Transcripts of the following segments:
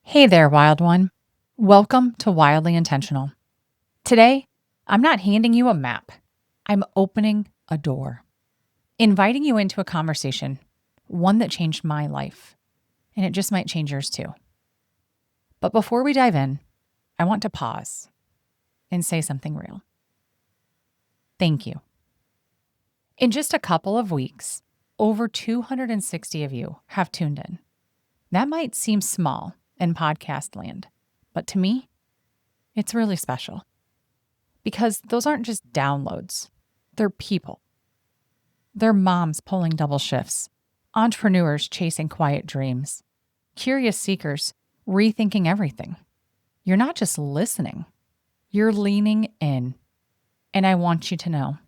Hey there, wild one. Welcome to Wildly Intentional. Today, I'm not handing you a map. I'm opening a door, inviting you into a conversation, one that changed my life, and it just might change yours too. But before we dive in, I want to pause and say something real. Thank you. In just a couple of weeks, over 260 of you have tuned in. That might seem small in podcast land, but to me, it's really special. Because those aren't just downloads, they're people. They're moms pulling double shifts, entrepreneurs chasing quiet dreams, curious seekers rethinking everything. You're not just listening, you're leaning in. And I want you to know,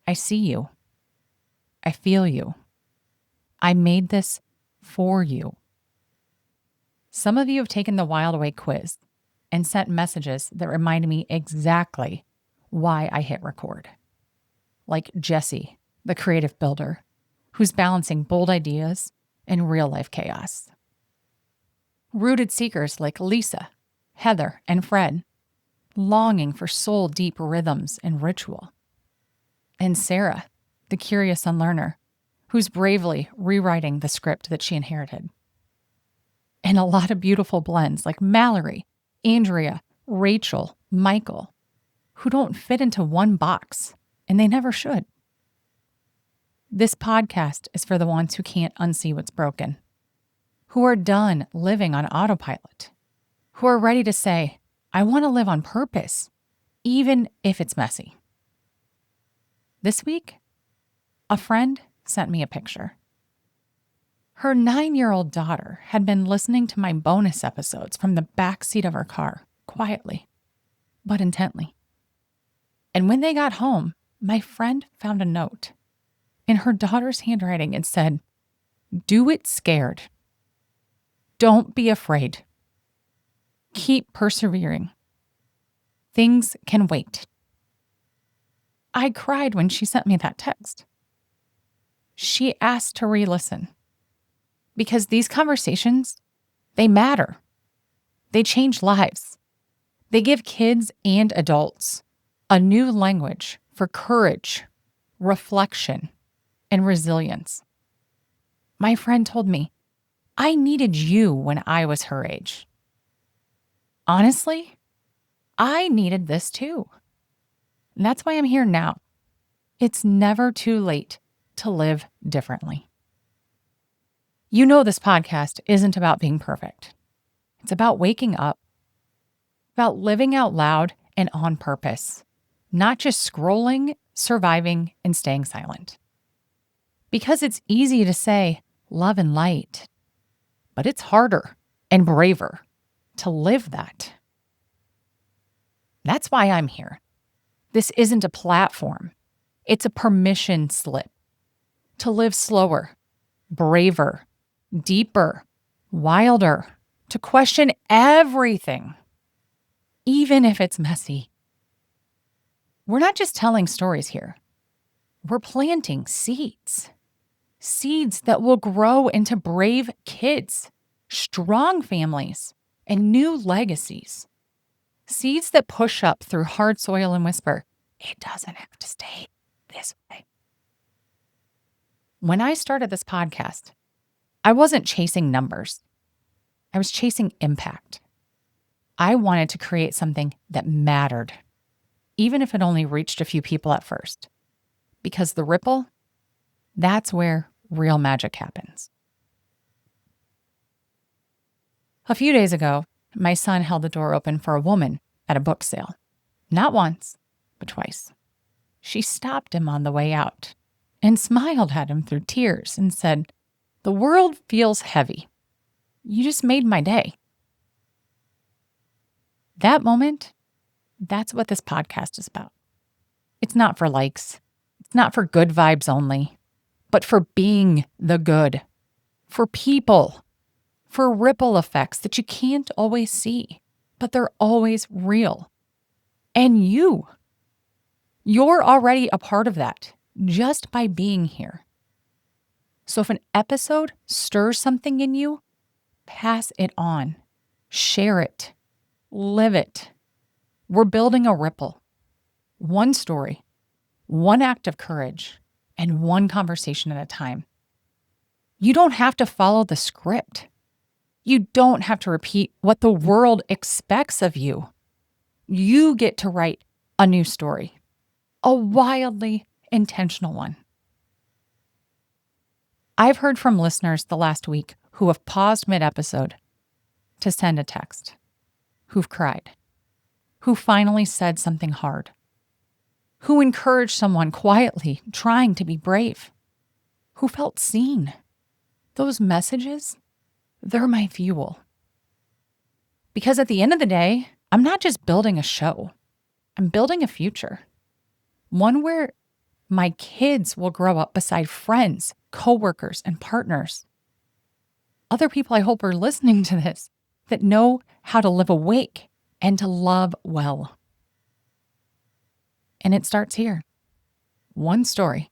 I see you. I feel you. I made this for you. Some of you have taken the Wild Away quiz and sent messages that remind me exactly why I hit record. Like Jessie, the creative builder, who's balancing bold ideas and real-life chaos. Rooted seekers like Lisa, Heather, and Fred, longing for soul-deep rhythms and ritual. And Sarah, the curious unlearner, who's bravely rewriting the script that she inherited. And a lot of beautiful blends like Mallory, Andrea, Rachel, Michael, who don't fit into one box, and they never should. This podcast is for the ones who can't unsee what's broken, who are done living on autopilot, who are ready to say, I want to live on purpose, even if it's messy. This week, a friend sent me a picture. Her 9-year-old daughter had been listening to my bonus episodes from the back seat of her car, quietly, but intently. And when they got home, my friend found a note. In her daughter's handwriting, it said, "Do it scared. Don't be afraid. Keep persevering. Things can wait." I cried when she sent me that text. She asked to re-listen. Because these conversations, they matter. They change lives. They give kids and adults a new language for courage, reflection, and resilience. My friend told me, I needed you when I was her age. Honestly, I needed this too. And that's why I'm here now. It's never too late to live differently. You know this podcast isn't about being perfect. It's about waking up, about living out loud and on purpose, not just scrolling, surviving, and staying silent. Because it's easy to say love and light, but it's harder and braver to live that. That's why I'm here. This isn't a platform. It's a permission slip to live slower, braver, deeper, wilder, to question everything, even if it's messy. We're not just telling stories here. We're planting seeds. Seeds that will grow into brave kids, strong families, and new legacies. Seeds that push up through hard soil and whisper, it doesn't have to stay this way. When I started this podcast, I wasn't chasing numbers. I was chasing impact. I wanted to create something that mattered, even if it only reached a few people at first. Because the ripple, that's where real magic happens. A few days ago, my son held the door open for a woman at a book sale. Not once, but twice. She stopped him on the way out and smiled at him through tears and said, "The world feels heavy. You just made my day." That moment, that's what this podcast is about. It's not for likes. It's not for good vibes only, but for being the good, for people, for ripple effects that you can't always see, but they're always real. And you're already a part of that just by being here. So if an episode stirs something in you, pass it on. Share it. Live it. We're building a ripple. One story, one act of courage, and one conversation at a time. You don't have to follow the script. You don't have to repeat what the world expects of you. You get to write a new story, a wildly intentional one. I've heard from listeners the last week who have paused mid-episode to send a text, who've cried, who finally said something hard, who encouraged someone quietly trying to be brave, who felt seen. Those messages, they're my fuel. Because at the end of the day, I'm not just building a show. I'm building a future. One where my kids will grow up beside friends, coworkers, and partners. Other people I hope are listening to this that know how to live awake and to love well. And it starts here. One story,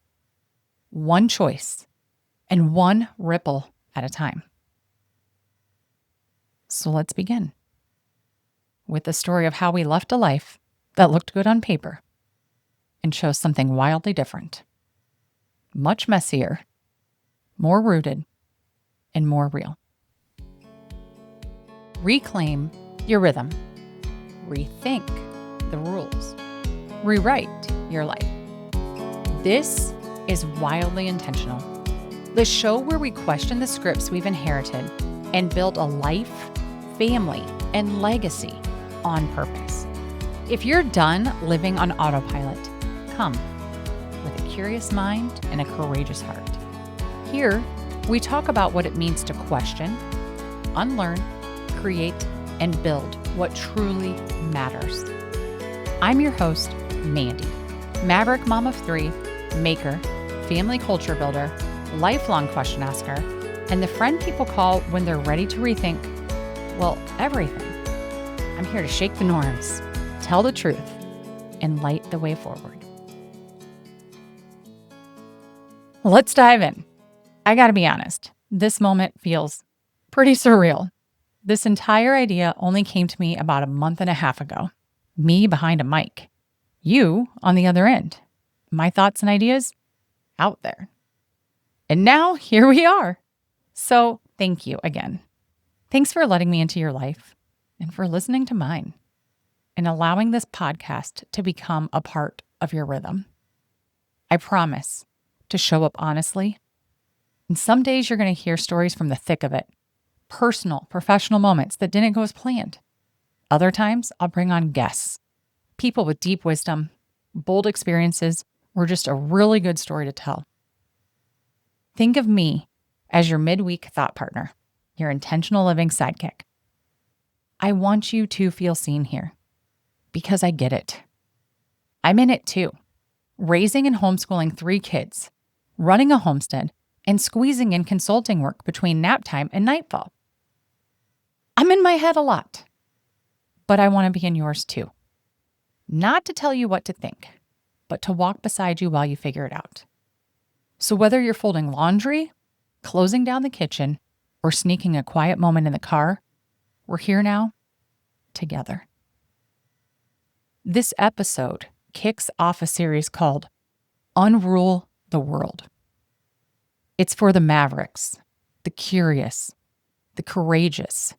one choice, and one ripple at a time. So let's begin with the story of how we left a life that looked good on paper and chose something wildly different, much messier, more rooted, and more real. Reclaim your rhythm. Rethink the rules. Rewrite your life. This is Wildly Intentional, the show where we question the scripts we've inherited and build a life, family, and legacy on purpose. If you're done living on autopilot, come with a curious mind and a courageous heart. Here, we talk about what it means to question, unlearn, create, and build what truly matters. I'm your host, Mandy, maverick mom of 3, maker, family culture builder, lifelong question asker, and the friend people call when they're ready to rethink, well, everything. I'm here to shake the norms, tell the truth, and light the way forward. Let's dive in. I gotta be honest, this moment feels pretty surreal. This entire idea only came to me about a month and a half ago. Me behind a mic. You on the other end. My thoughts and ideas out there. And now here we are. So thank you again. Thanks for letting me into your life and for listening to mine and allowing this podcast to become a part of your rhythm. I promise to show up honestly. And some days you're going to hear stories from the thick of it. Personal, professional moments that didn't go as planned. Other times, I'll bring on guests, people with deep wisdom, bold experiences, or just a really good story to tell. Think of me as your midweek thought partner, your intentional living sidekick. I want you to feel seen here because I get it. I'm in it too, raising and homeschooling 3 kids, running a homestead, and squeezing in consulting work between nap time and nightfall. I'm in my head a lot, but I want to be in yours too. Not to tell you what to think, but to walk beside you while you figure it out. So whether you're folding laundry, closing down the kitchen, or sneaking a quiet moment in the car, we're here now together. This episode kicks off a series called Unrule the World. It's for the mavericks, the curious, the courageous,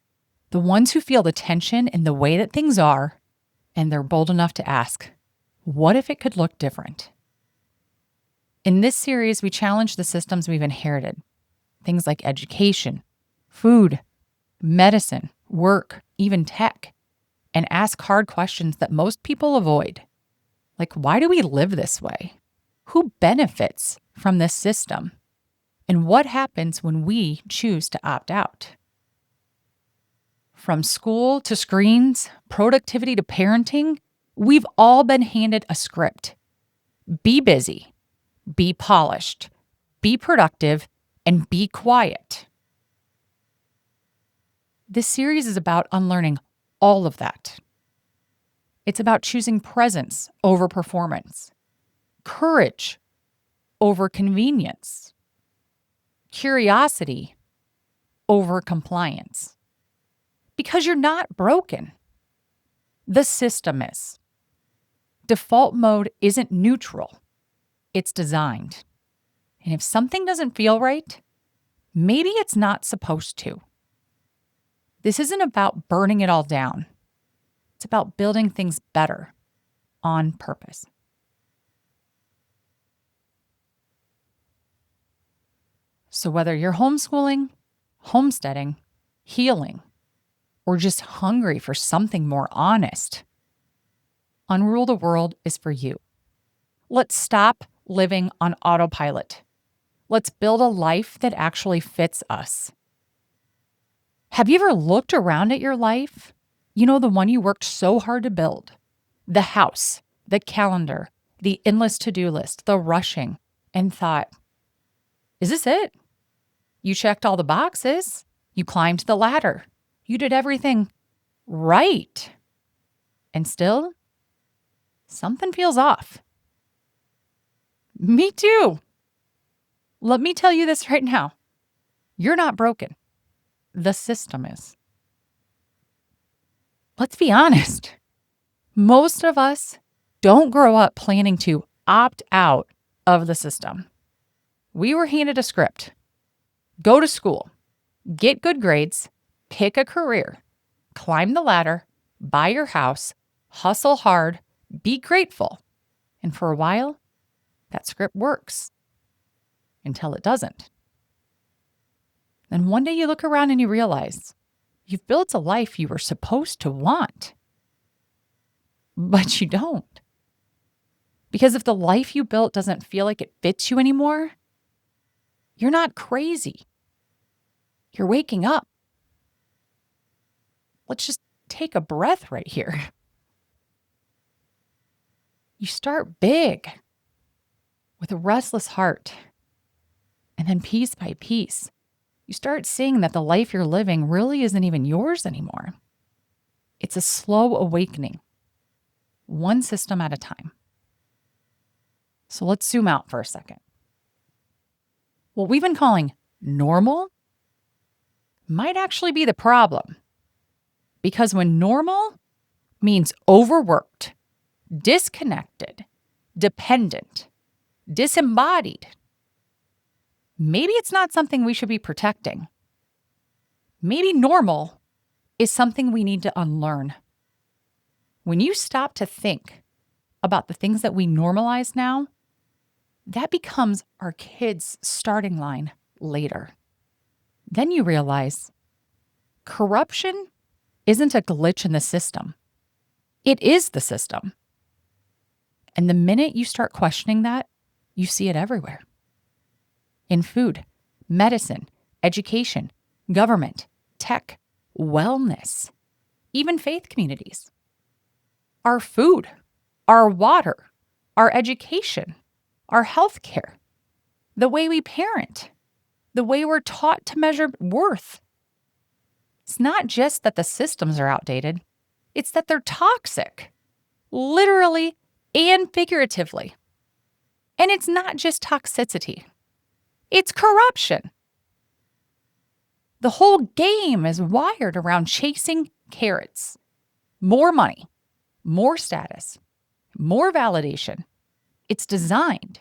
the ones who feel the tension in the way that things are, and they're bold enough to ask, what if it could look different? In this series, we challenge the systems we've inherited, things like education, food, medicine, work, even tech, and ask hard questions that most people avoid. Like, why do we live this way? Who benefits from this system? And what happens when we choose to opt out? From school to screens, productivity to parenting, we've all been handed a script. Be busy, be polished, be productive, and be quiet. This series is about unlearning all of that. It's about choosing presence over performance, courage over convenience, curiosity over compliance, Because you're not broken. The system is. Default mode isn't neutral. It's designed. And if something doesn't feel right, maybe it's not supposed to. This isn't about burning it all down. It's about building things better on purpose. So whether you're homeschooling, homesteading, healing, or just hungry for something more honest, Unrule the World is for you. Let's stop living on autopilot. Let's build a life that actually fits us. Have you ever looked around at your life? You know, the one you worked so hard to build. The house, the calendar, the endless to-do list, the rushing, and thought, is this it? You checked all the boxes. You climbed the ladder. You did everything right. And still, something feels off. Me too. Let me tell you this right now. You're not broken. The system is. Let's be honest. Most of us don't grow up planning to opt out of the system. We were handed a script. Go to school, get good grades, pick a career, climb the ladder, buy your house, hustle hard, be grateful. And for a while, that script works until it doesn't. Then one day you look around and you realize you've built a life you were supposed to want, but you don't. Because if the life you built doesn't feel like it fits you anymore, you're not crazy. You're waking up. Let's just take a breath right here. You start big with a restless heart. And then piece by piece, you start seeing that the life you're living really isn't even yours anymore. It's a slow awakening, one system at a time. So let's zoom out for a second. What we've been calling normal might actually be the problem. Because when normal means overworked, disconnected, dependent, disembodied, maybe it's not something we should be protecting. Maybe normal is something we need to unlearn. When you stop to think about the things that we normalize now, that becomes our kids' starting line later. Then you realize corruption isn't a glitch in the system. It is the system. And the minute you start questioning that, you see it everywhere. In food, medicine, education, government, tech, wellness, even faith communities. Our food, our water, our education, our healthcare, the way we parent, the way we're taught to measure worth. It's not just that the systems are outdated, it's that they're toxic, literally and figuratively. And it's not just toxicity, it's corruption. The whole game is wired around chasing carrots, more money, more status, more validation. It's designed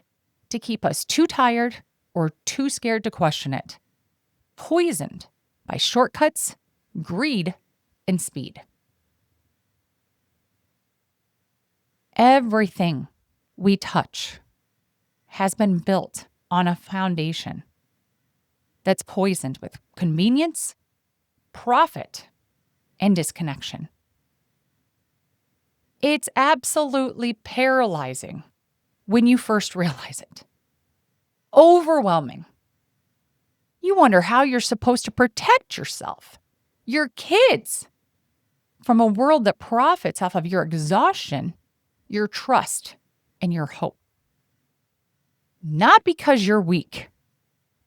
to keep us too tired or too scared to question it, poisoned by shortcuts, greed, and speed. Everything we touch has been built on a foundation that's poisoned with convenience, profit, and disconnection. It's absolutely paralyzing when you first realize it. Overwhelming. You wonder how you're supposed to protect yourself, your kids, from a world that profits off of your exhaustion, your trust, and your hope. Not because you're weak,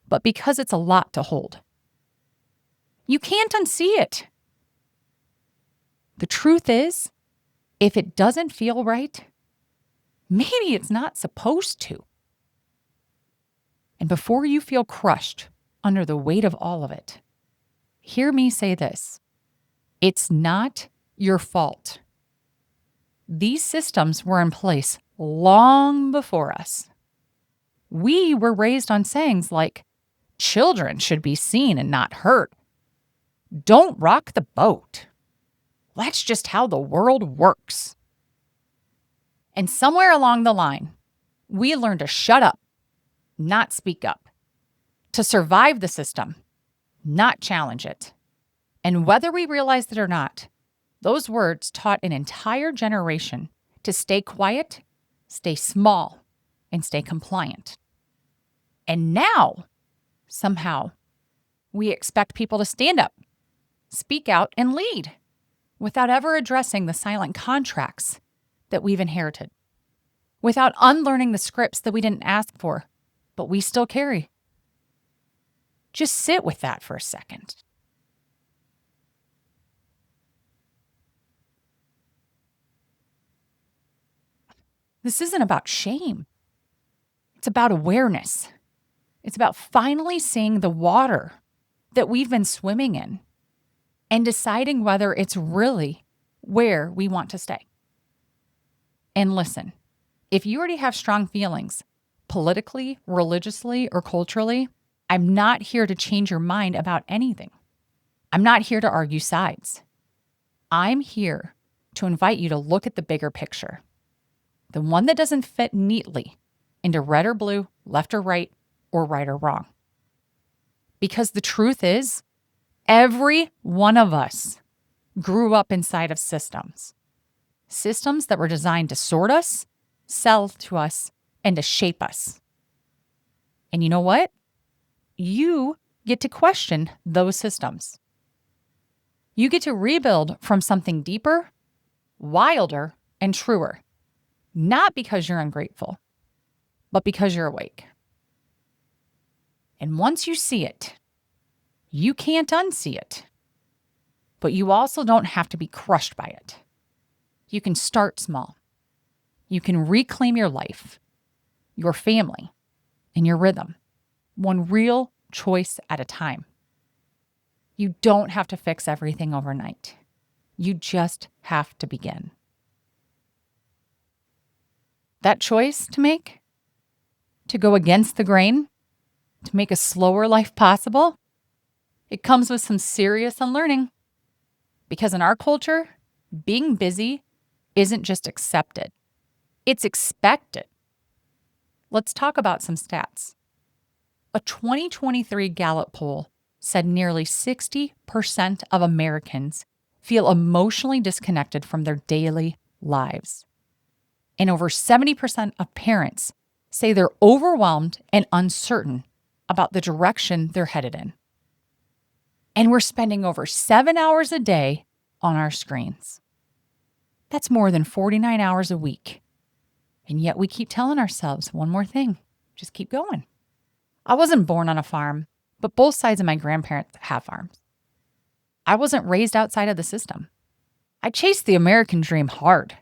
but because it's a lot to hold. You can't unsee it. The truth is, if it doesn't feel right, maybe it's not supposed to. And before you feel crushed under the weight of all of it, hear me say this. It's not your fault. These systems were in place long before us. We were raised on sayings like, children should be seen and not heard. Don't rock the boat. That's just how the world works. And somewhere along the line, we learned to shut up, not speak up, to survive the system, not challenge it. And whether we realized it or not, those words taught an entire generation to stay quiet, stay small, and stay compliant. And now, somehow, we expect people to stand up, speak out, and lead without ever addressing the silent contracts that we've inherited, without unlearning the scripts that we didn't ask for, but we still carry. Just sit with that for a second. This isn't about shame. It's about awareness. It's about finally seeing the water that we've been swimming in and deciding whether it's really where we want to stay. And listen, if you already have strong feelings, politically, religiously, or culturally, I'm not here to change your mind about anything. I'm not here to argue sides. I'm here to invite you to look at the bigger picture, the one that doesn't fit neatly into red or blue, left or right or wrong. Because the truth is, every one of us grew up inside of systems that were designed to sort us, sell to us, and to shape us. And you know what? You get to question those systems. You get to rebuild from something deeper, wilder, and truer. Not because you're ungrateful, but because you're awake. And once you see it, you can't unsee it. But you also don't have to be crushed by it. You can start small. You can reclaim your life, your family, and your rhythm, one real choice at a time. You don't have to fix everything overnight. You just have to begin. That choice to make, to go against the grain, to make a slower life possible, it comes with some serious unlearning. Because in our culture, being busy isn't just accepted, it's expected. Let's talk about some stats. A 2023 Gallup poll said nearly 60% of Americans feel emotionally disconnected from their daily lives. And over 70% of parents say they're overwhelmed and uncertain about the direction they're headed in. And we're spending over 7 hours a day on our screens. That's more than 49 hours a week. And yet we keep telling ourselves one more thing, just keep going. I wasn't born on a farm, but both sides of my grandparents have farms. I wasn't raised outside of the system. I chased the American dream hard.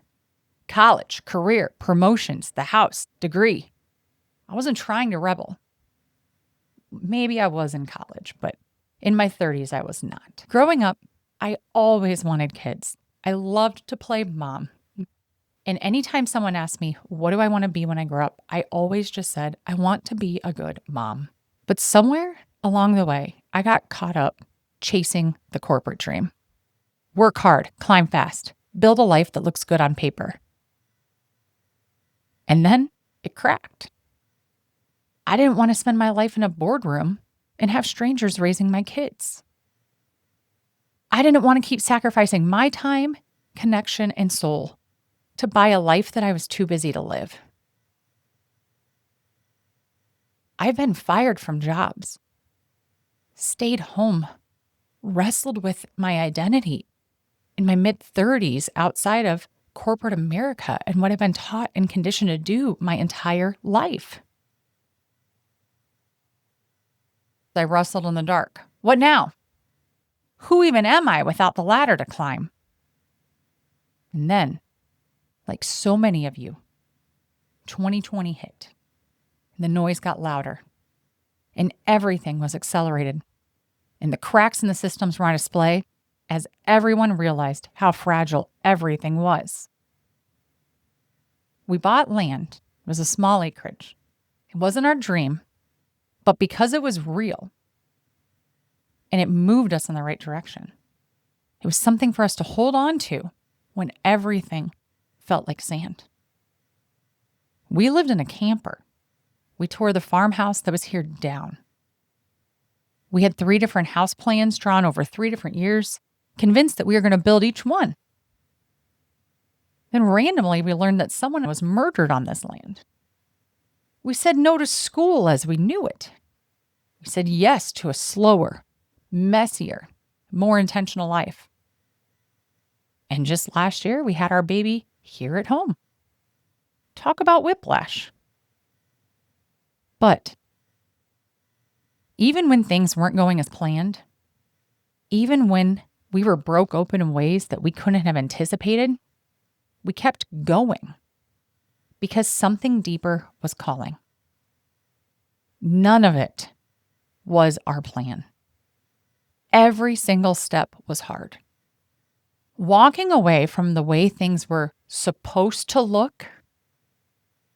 College, career, promotions, the house, degree. I wasn't trying to rebel. Maybe I was in college, but in my 30s, I was not. Growing up, I always wanted kids. I loved to play mom. And anytime someone asked me, what do I want to be when I grow up? I always just said, I want to be a good mom. But somewhere along the way, I got caught up chasing the corporate dream. Work hard, climb fast, build a life that looks good on paper. And then it cracked. I didn't want to spend my life in a boardroom and have strangers raising my kids. I didn't want to keep sacrificing my time, connection, and soul to buy a life that I was too busy to live. I've been fired from jobs, stayed home, wrestled with my identity in my mid-30s outside of corporate America and what I've been taught and conditioned to do my entire life. I wrestled in the dark. What now? Who even am I without the ladder to climb? And then, like so many of you, 2020 hit. The noise got louder. And everything was accelerated. And the cracks in the systems were on display. as everyone realized how fragile everything was. We bought land. It was a small acreage. It wasn't our dream, but because it was real and it moved us in the right direction, it was something for us to hold on to when everything felt like sand. We lived in a camper. We tore the farmhouse that was here down. We had 3 different house plans drawn over 3 different years, convinced that we were going to build each one. Then randomly, we learned that someone was murdered on this land. We said no to school as we knew it. We said yes to a slower, messier, more intentional life. And just last year, we had our baby here at home. Talk about whiplash. But even when things weren't going as planned, even when we were broke open in ways that we couldn't have anticipated, we kept going because something deeper was calling. None of it was our plan. Every single step was hard. Walking away from the way things were supposed to look,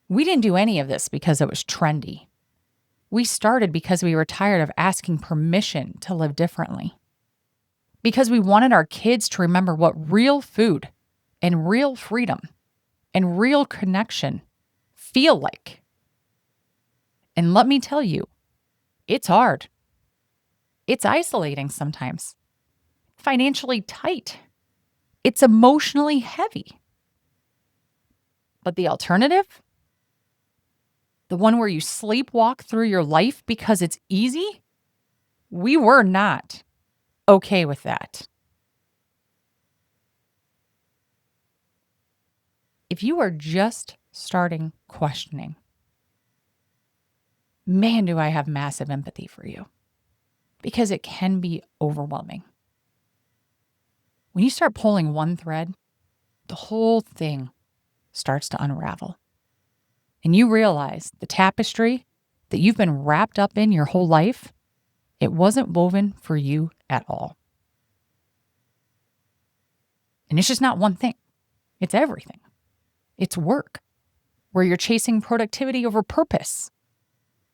we didn't do any of this because it was trendy. We started because we were tired of asking permission to live differently. Because we wanted our kids to remember what real food and real freedom and real connection feel like. And let me tell you, it's hard. It's isolating sometimes. Financially tight. It's emotionally heavy. But the alternative? The one where you sleepwalk through your life because it's easy? We were not okay with that. If you are just starting questioning, man, do I have massive empathy for you, because it can be overwhelming. When you start pulling one thread, the whole thing starts to unravel. And you realize the tapestry that you've been wrapped up in your whole life, it wasn't woven for you at all. And it's just not one thing. It's everything. It's work, where you're chasing productivity over purpose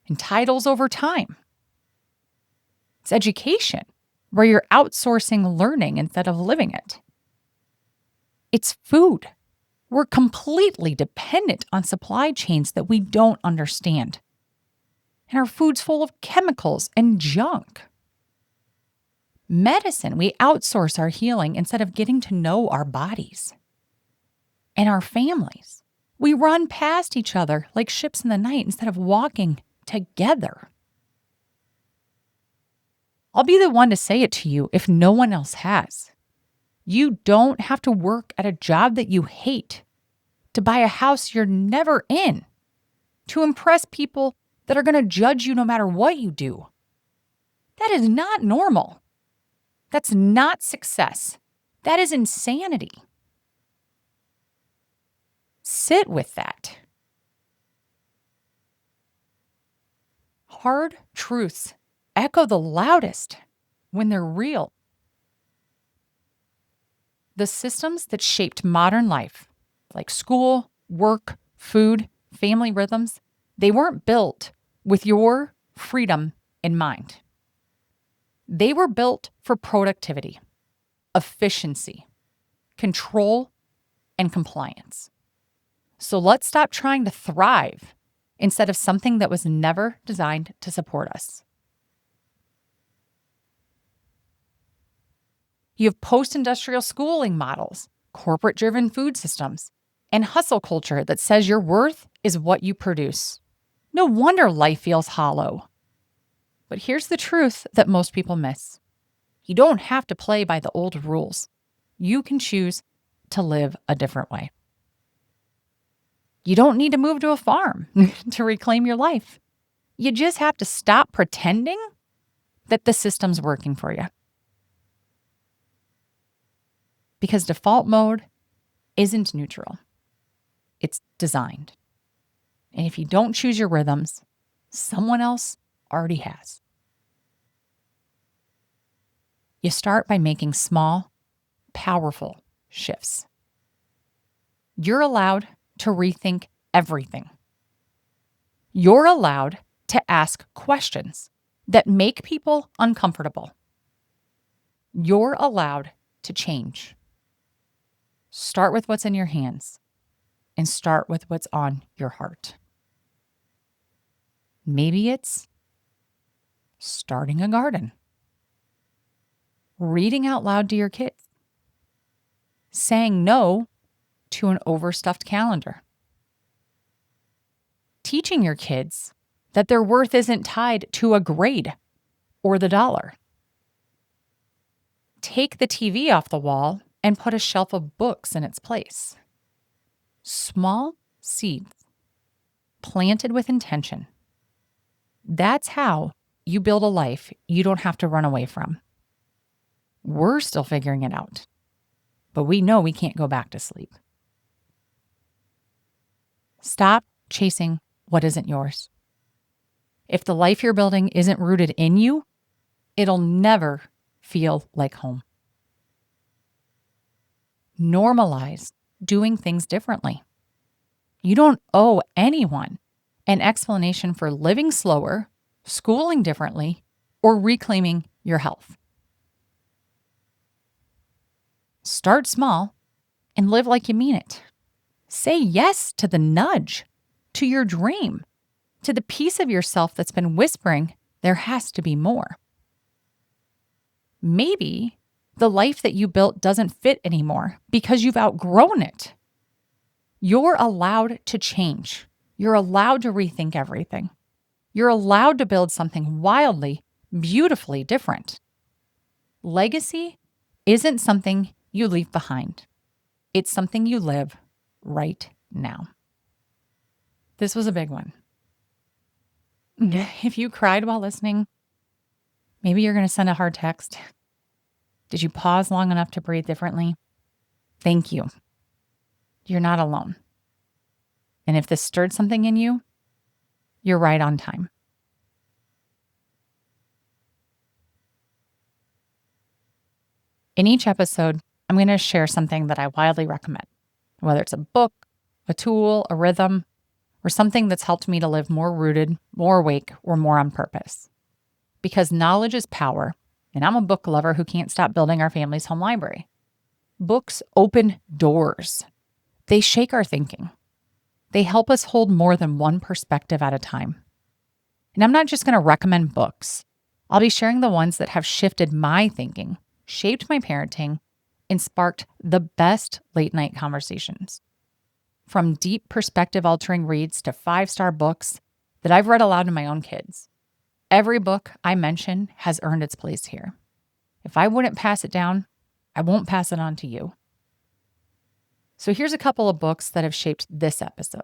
and titles over time. It's education, where you're outsourcing learning instead of living it. It's food. We're completely dependent on supply chains that we don't understand. And our food's full of chemicals and junk. Medicine, we outsource our healing instead of getting to know our bodies. And our families, we run past each other like ships in the night instead of walking together. I'll be the one to say it to you if no one else has. You don't have to work at a job that you hate, to buy a house you're never in, to impress people that are going to judge you no matter what you do. That is not normal. That's not success. That is insanity. Sit with that. Hard truths echo the loudest when they're real. The systems that shaped modern life, like school, work, food, family rhythms, they weren't built with your freedom in mind. They were built for productivity, efficiency, control, and compliance. So let's stop trying to thrive instead of something that was never designed to support us. You have post-industrial schooling models, corporate-driven food systems, and hustle culture that says your worth is what you produce. No wonder life feels hollow. But here's the truth that most people miss. You don't have to play by the old rules. You can choose to live a different way. You don't need to move to a farm to reclaim your life. You just have to stop pretending that the system's working for you. Because default mode isn't neutral. It's designed. And if you don't choose your rhythms, someone else already has. You start by making small, powerful shifts. You're allowed to rethink everything. You're allowed to ask questions that make people uncomfortable. You're allowed to change. Start with what's in your hands and start with what's on your heart. Maybe it's starting a garden, reading out loud to your kids, saying no to an overstuffed calendar, teaching your kids that their worth isn't tied to a grade or the dollar. Take the TV off the wall and put a shelf of books in its place. Small seeds planted with intention. That's how you build a life you don't have to run away from. We're still figuring it out, but we know we can't go back to sleep. Stop chasing what isn't yours. If the life you're building isn't rooted in you, it'll never feel like home. Normalize doing things differently. You don't owe anyone an explanation for living slower, schooling differently, or reclaiming your health. Start small and live like you mean it. Say yes to the nudge, to your dream, to the piece of yourself that's been whispering, there has to be more. Maybe the life that you built doesn't fit anymore because you've outgrown it. You're allowed to change. You're allowed to rethink everything. You're allowed to build something wildly, beautifully different. Legacy isn't something you leave behind. It's something you live right now. This was a big one. If you cried while listening, maybe you're going to send a hard text. Did you pause long enough to breathe differently? Thank you. You're not alone. And if this stirred something in you, you're right on time. In each episode, I'm going to share something that I wildly recommend, whether it's a book, a tool, a rhythm, or something that's helped me to live more rooted, more awake, or more on purpose. Because knowledge is power, and I'm a book lover who can't stop building our family's home library. Books open doors. They shake our thinking. They help us hold more than one perspective at a time. And I'm not just going to recommend books. I'll be sharing the ones that have shifted my thinking, shaped my parenting, and sparked the best late night conversations. From deep perspective altering reads to 5-star books that I've read aloud to my own kids. Every book I mention has earned its place here. If I wouldn't pass it down, I won't pass it on to you. So here's a couple of books that have shaped this episode.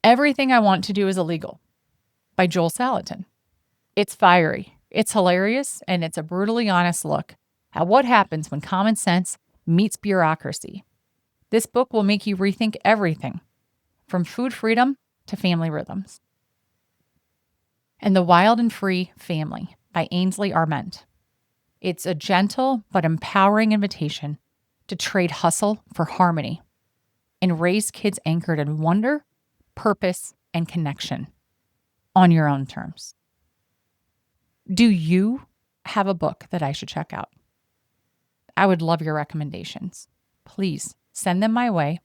Everything I Want to Do is Illegal by Joel Salatin. It's fiery, it's hilarious, and it's a brutally honest look at what happens when common sense meets bureaucracy. This book will make you rethink everything, from food freedom to family rhythms. And The Wild and Free Family by Ainsley Arment. It's a gentle but empowering invitation to trade hustle for harmony and raise kids anchored in wonder, purpose, and connection on your own terms. Do you have a book that I should check out? I would love your recommendations. Please send them my way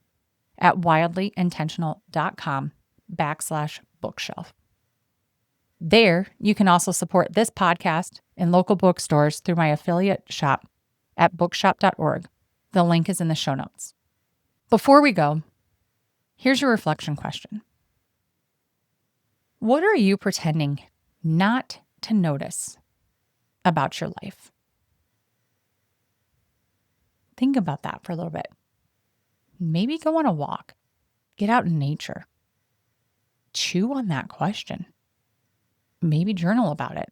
at wildlyintentional.com/bookshelf. There, you can also support this podcast in local bookstores through my affiliate shop at bookshop.org. The link is in the show notes. Before we go, here's your reflection question. What are you pretending not to notice about your life? Think about that for a little bit. Maybe go on a walk. Get out in nature. Chew on that question. Maybe journal about it.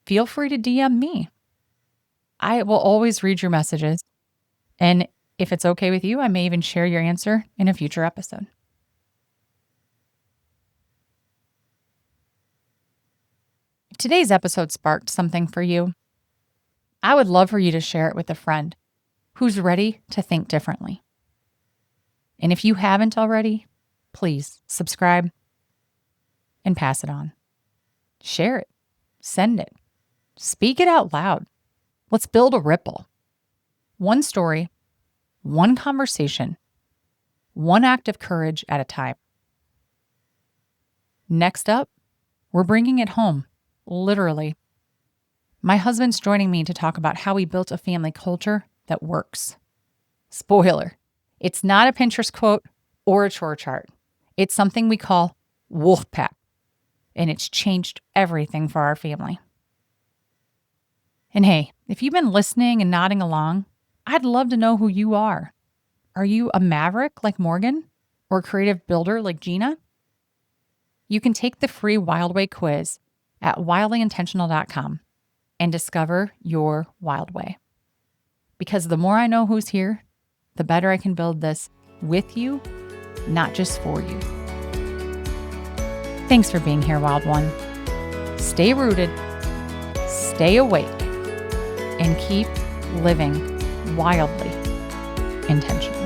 Feel free to DM me. I will always read your messages. And if it's okay with you, I may even share your answer in a future episode. If today's episode sparked something for you, I would love for you to share it with a friend who's ready to think differently. And if you haven't already, please subscribe and pass it on. Share it, send it, speak it out loud. Let's build a ripple. One story, one conversation, one act of courage at a time. Next up, we're bringing it home, literally. My husband's joining me to talk about how we built a family culture that works. Spoiler, it's not a Pinterest quote or a chore chart. It's something we call WOLFPACK, and it's changed everything for our family. And hey, if you've been listening and nodding along, I'd love to know who you are. Are you a maverick like Morgan or a creative builder like Gina? You can take the free Wild Way quiz at wildlyintentional.com and discover your wild way. Because the more I know who's here, the better I can build this with you, not just for you. Thanks for being here, Wild One. Stay rooted, stay awake, and keep living wildly intentional.